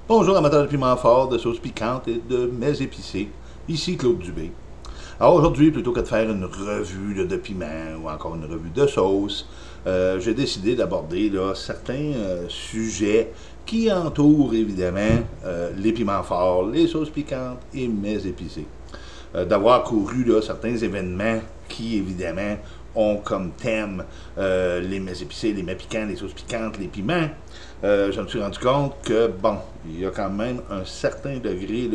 Bonjour amateurs de piment fort, de sauces piquantes et de mets épicés. Ici Claude Dubé. Alors aujourd'hui, plutôt que de faire une revue de piment ou encore une revue de sauce, j'ai décidé d'aborder certains sujets qui entourent évidemment les piments forts, les sauces piquantes et mets épicés. D'avoir couru certains événements qui évidemment ont comme thème les mets épicés, les mets piquants, les sauces piquantes, les piments, je me suis rendu compte que, bon, il y a quand même un certain degré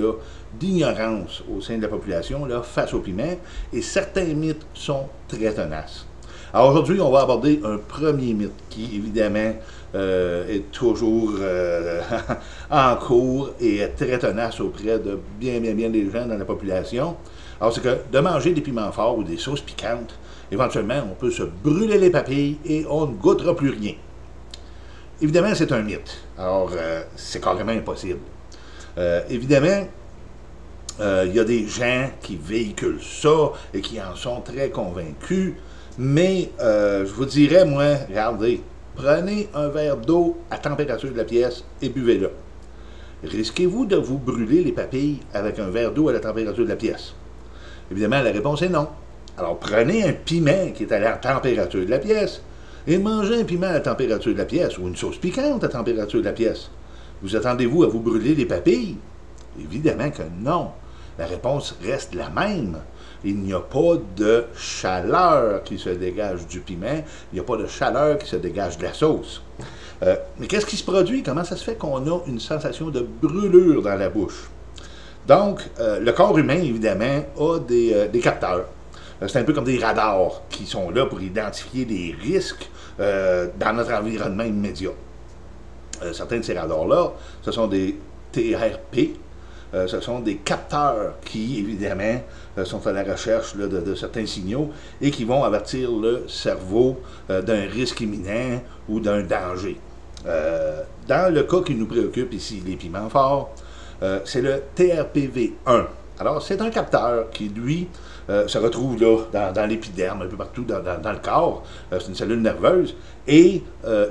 d'ignorance au sein de la population face aux piments, et certains mythes sont très tenaces. Alors aujourd'hui, on va aborder un premier mythe qui, évidemment, est toujours en cours et est très tenace auprès de bien des gens dans la population. Alors c'est que de manger des piments forts ou des sauces piquantes, éventuellement, on peut se brûler les papilles et on ne goûtera plus rien. Évidemment, c'est un mythe. Alors, c'est carrément impossible. Évidemment, il y a des gens qui véhiculent ça et qui en sont très convaincus, mais je vous dirais, moi, regardez, prenez un verre d'eau à température de la pièce et buvez-le. Risquez-vous de vous brûler les papilles avec un verre d'eau à la température de la pièce? Évidemment, la réponse est non. Alors, prenez un piment qui est à la température de la pièce et mangez un piment à la température de la pièce ou une sauce piquante à la température de la pièce. Vous attendez-vous à vous brûler les papilles? Évidemment que non. La réponse reste la même. Il n'y a pas de chaleur qui se dégage du piment, il n'y a pas de chaleur qui se dégage de la sauce. Mais qu'est-ce qui se produit? Comment ça se fait qu'on a une sensation de brûlure dans la bouche? Donc, le corps humain, évidemment, a des capteurs. C'est un peu comme des radars qui sont là pour identifier des risques dans notre environnement immédiat. Certains de ces radars-là, ce sont des TRP, ce sont des capteurs qui, évidemment, sont à la recherche de certains signaux et qui vont avertir le cerveau d'un risque imminent ou d'un danger. Dans le cas qui nous préoccupe ici, les piments forts, c'est le TRPV1. Alors, c'est un capteur qui, lui, se retrouve dans l'épiderme, un peu partout dans le corps. C'est une cellule nerveuse. Et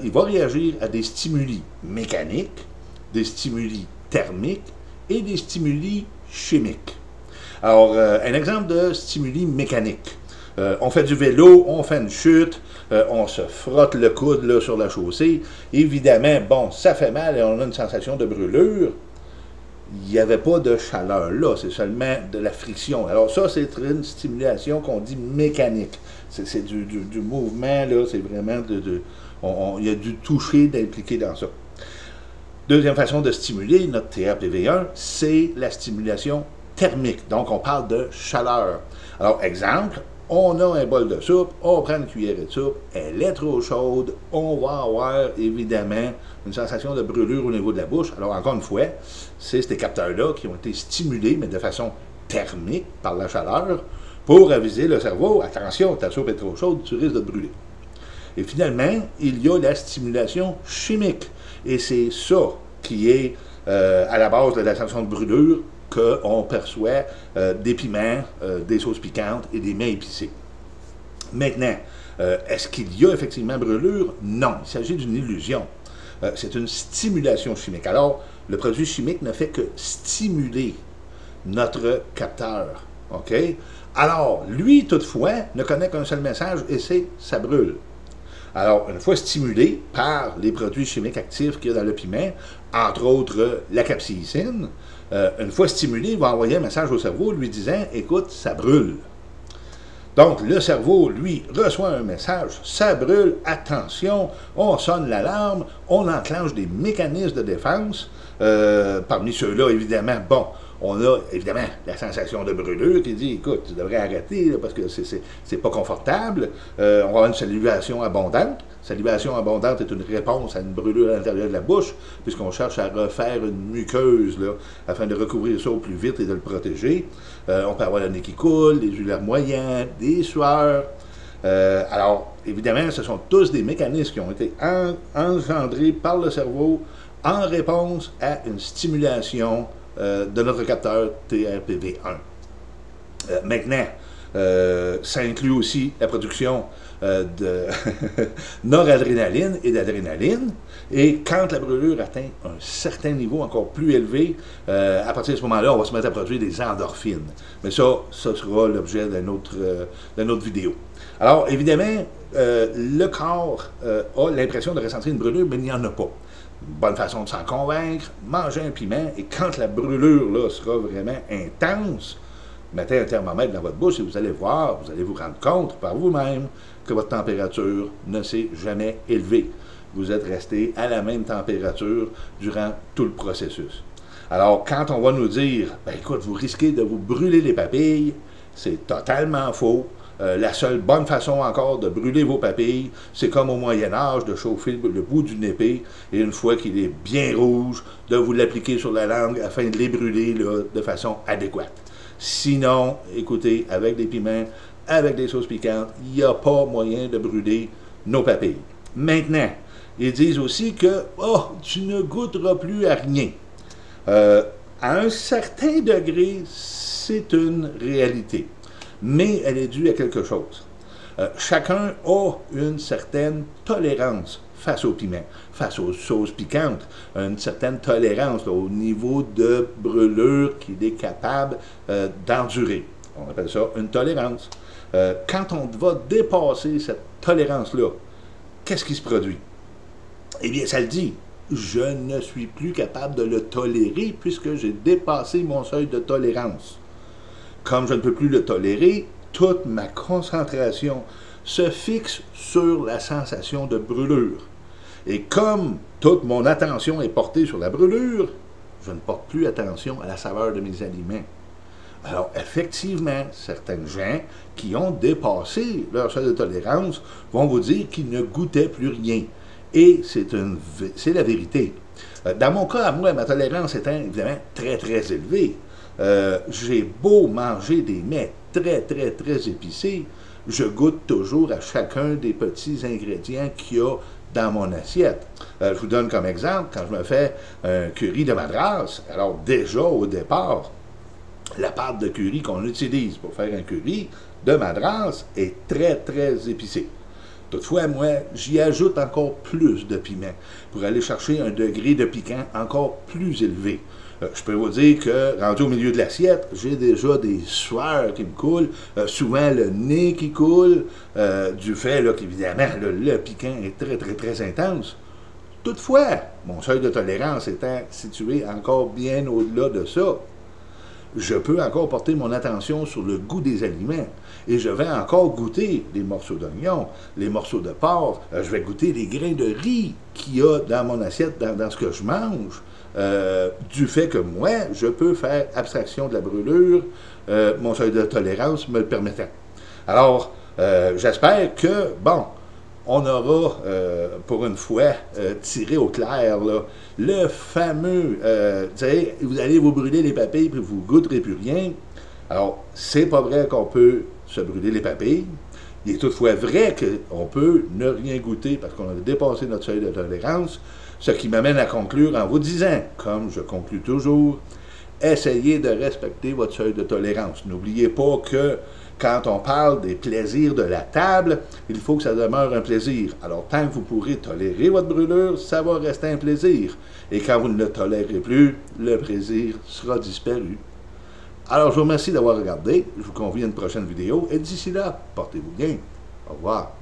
il va réagir à des stimuli mécaniques, des stimuli thermiques et des stimuli chimiques. Alors, un exemple de stimuli mécanique. On fait du vélo, on fait une chute, on se frotte le coude sur la chaussée. Évidemment, bon, ça fait mal et on a une sensation de brûlure. Il n'y avait pas de chaleur là, c'est seulement de la friction. Alors ça, c'est une stimulation qu'on dit mécanique. C'est du mouvement, là, c'est vraiment il y a du toucher d'impliqué dans ça. Deuxième façon de stimuler notre TRPV1, c'est la stimulation thermique. Donc, on parle de chaleur. Alors, exemple, on a un bol de soupe, on prend une cuillerée de soupe, elle est trop chaude, on va avoir évidemment une sensation de brûlure au niveau de la bouche. Alors encore une fois, c'est ces capteurs-là qui ont été stimulés, mais de façon thermique par la chaleur, pour aviser le cerveau, attention, ta soupe est trop chaude, tu risques de te brûler. Et finalement, il y a la stimulation chimique. Et c'est ça qui est à la base de la sensation de brûlure qu'on perçoit des piments, des sauces piquantes et des mets épicés. Maintenant, est-ce qu'il y a effectivement brûlure? Non, il s'agit d'une illusion. C'est une stimulation chimique. Alors, le produit chimique ne fait que stimuler notre capteur. OK? Alors, lui, toutefois, ne connaît qu'un seul message et c'est « ça brûle ». Alors, une fois stimulé par les produits chimiques actifs qu'il y a dans le piment, entre autres la capsaïcine, une fois stimulé, il va envoyer un message au cerveau lui disant « écoute, ça brûle ». Donc, le cerveau, lui, reçoit un message « ça brûle, attention », on sonne l'alarme, on enclenche des mécanismes de défense. Parmi ceux-là, évidemment, bon, on a évidemment la sensation de brûlure qui dit « écoute, tu devrais arrêter là, parce que c'est pas confortable. On va avoir une salivation abondante. Salivation abondante est une réponse à une brûlure à l'intérieur de la bouche, puisqu'on cherche à refaire une muqueuse là, afin de recouvrir ça au plus vite et de le protéger. On peut avoir le nez qui coule, des yeux larmoyants, des sueurs. Alors, évidemment, ce sont tous des mécanismes qui ont été engendrés par le cerveau en réponse à une stimulation de notre capteur TRPV1. Maintenant, ça inclut aussi la production de noradrénaline et d'adrénaline. Et quand la brûlure atteint un certain niveau encore plus élevé, à partir de ce moment-là, on va se mettre à produire des endorphines. Mais ça sera l'objet d'une autre vidéo. Alors, évidemment, le corps a l'impression de ressentir une brûlure, mais il n'y en a pas. Bonne façon de s'en convaincre, mangez un piment, et quand la brûlure là, sera vraiment intense, mettez un thermomètre dans votre bouche et vous allez voir, vous allez vous rendre compte par vous-même que votre température ne s'est jamais élevée. Vous êtes resté à la même température durant tout le processus. Alors, quand on va nous dire, ben écoute, vous risquez de vous brûler les papilles, c'est totalement faux. La seule bonne façon encore de brûler vos papilles, c'est comme au Moyen-Âge, de chauffer le bout d'une épée, et une fois qu'il est bien rouge, de vous l'appliquer sur la langue afin de les brûler là, de façon adéquate. Sinon, écoutez, avec des piments, avec des sauces piquantes, il n'y a pas moyen de brûler nos papilles. Maintenant, ils disent aussi que tu ne goûteras plus à rien. À un certain degré, c'est une réalité. Mais elle est due à quelque chose. Chacun a une certaine tolérance face au piment, face aux sauces piquantes, une certaine tolérance là, au niveau de brûlure qu'il est capable d'endurer. On appelle ça une tolérance. Quand on va dépasser cette tolérance-là, qu'est-ce qui se produit? Eh bien, ça le dit. Je ne suis plus capable de le tolérer puisque j'ai dépassé mon seuil de tolérance. Comme je ne peux plus le tolérer, toute ma concentration se fixe sur la sensation de brûlure. Et comme toute mon attention est portée sur la brûlure, je ne porte plus attention à la saveur de mes aliments. Alors, effectivement, certaines gens qui ont dépassé leur seuil de tolérance vont vous dire qu'ils ne goûtaient plus rien. Et c'est la vérité. Dans mon cas, à moi, ma tolérance étant évidemment très, très élevée. J'ai beau manger des mets très, très, très épicés, je goûte toujours à chacun des petits ingrédients qu'il y a dans mon assiette. Je vous donne comme exemple, quand je me fais un curry de Madras, alors déjà au départ, la pâte de curry qu'on utilise pour faire un curry de Madras est très, très épicée. Toutefois, moi, j'y ajoute encore plus de piment pour aller chercher un degré de piquant encore plus élevé. Je peux vous dire que, rendu au milieu de l'assiette, j'ai déjà des sueurs qui me coulent, souvent le nez qui coule, du fait qu'évidemment, le piquant est très, très, très intense. Toutefois, mon seuil de tolérance étant situé encore bien au-delà de ça, je peux encore porter mon attention sur le goût des aliments. Et je vais encore goûter les morceaux d'oignon, les morceaux de porc, je vais goûter les grains de riz qu'il y a dans mon assiette, dans ce que je mange, du fait que moi, je peux faire abstraction de la brûlure, mon seuil de tolérance me le permettant. Alors, j'espère que, bon, on aura, pour une fois, tiré au clair, là, le fameux, vous allez vous brûler les papilles puis vous ne goûterez plus rien. Alors, c'est pas vrai qu'on peut se brûler les papilles. Il est toutefois vrai qu'on peut ne rien goûter parce qu'on a dépassé notre seuil de tolérance, ce qui m'amène à conclure en vous disant, comme je conclus toujours, essayez de respecter votre seuil de tolérance. N'oubliez pas que quand on parle des plaisirs de la table, il faut que ça demeure un plaisir. Alors, tant que vous pourrez tolérer votre brûlure, ça va rester un plaisir. Et quand vous ne le tolérez plus, le plaisir sera disparu. Alors, je vous remercie d'avoir regardé. Je vous convie à une prochaine vidéo. Et d'ici là, portez-vous bien. Au revoir.